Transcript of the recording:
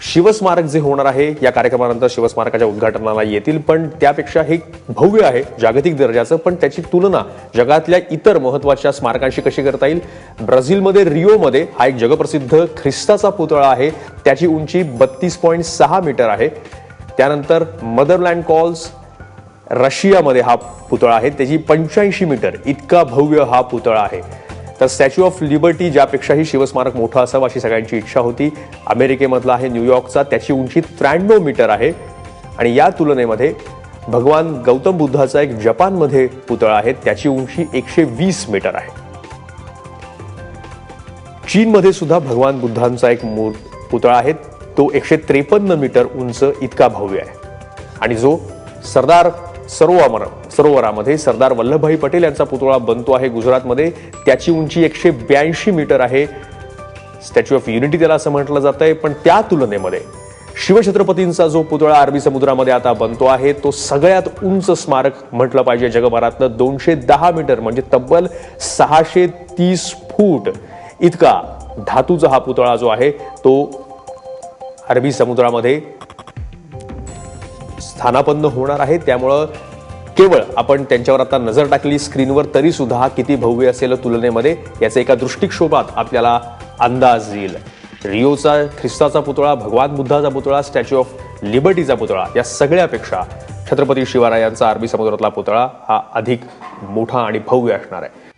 शिवस्मारक जे होणार आहे या कार्यक्रमानंतर शिवस्मारकाच्या उद्घाटनाला येतील, पण त्यापेक्षा हे भव्य आहे, जागतिक दर्जाचं, पण त्याची तुलना जगातल्या इतर महत्त्वाच्या स्मारकांशी कशी करता येईल? ब्राझीलमध्ये रिओमध्ये हा एक जगप्रसिद्ध ख्रिस्ताचा पुतळा आहे, त्याची उंची 32.6 मीटर आहे. त्यानंतर मदरलँड कॉल्स रशियामध्ये हा पुतळा आहे, त्याची 85 मीटर इतका भव्य हा पुतळा आहे. तर स्टॅच्यू ऑफ लिबर्टी ज्यापेक्षाही शिवस्मारक मोठं असावं अशी सगळ्यांची इच्छा होती. अमेरिकेमधला आहे न्यूयॉर्कचा, त्याची उंची 93 मीटर आहे. आणि या तुलनेमध्ये भगवान गौतम बुद्धाचा एक जपानमध्ये पुतळा आहे, त्याची उंची 120 मीटर आहे. चीनमध्ये सुद्धा भगवान बुद्धांचा एक पुतळा आहे, तो 153 मीटर उंच इतका भव्य आहे. आणि जो सरदार सरोवरामध्ये सरदार वल्लभभाई पटेल यांचा पुतळा बनतो आहे गुजरातमध्ये, त्याची उंची 182 मीटर आहे. स्टॅच्यू ऑफ युनिटी त्याला असं म्हटलं जातंय. पण त्या तुलनेमध्ये शिवछत्रपतींचा जो पुतळा अरबी समुद्रामध्ये आता बनतो आहे, तो सगळ्यात उंच स्मारक म्हटलं पाहिजे जगभरातलं. 210 मीटर म्हणजे तब्बल 630 फूट इतका धातूचा हा पुतळा जो आहे तो अरबी समुद्रामध्ये स्थानापन्न होणार आहे. त्यामुळं केवळ आपण त्यांच्यावर आता नजर टाकली स्क्रीनवर तरी सुद्धा किती भव्य असेल तुलनेमध्ये याचा एका दृष्टिक्षोभात आपल्याला अंदाज येईल. रिओचा ख्रिस्ताचा पुतळा, भगवान बुद्धाचा पुतळा, स्टॅच्यू ऑफ लिबर्टीचा पुतळा या सगळ्यापेक्षा छत्रपती शिवरायांचा अरबी समुद्रातला पुतळा हा अधिक मोठा आणि भव्य असणार आहे.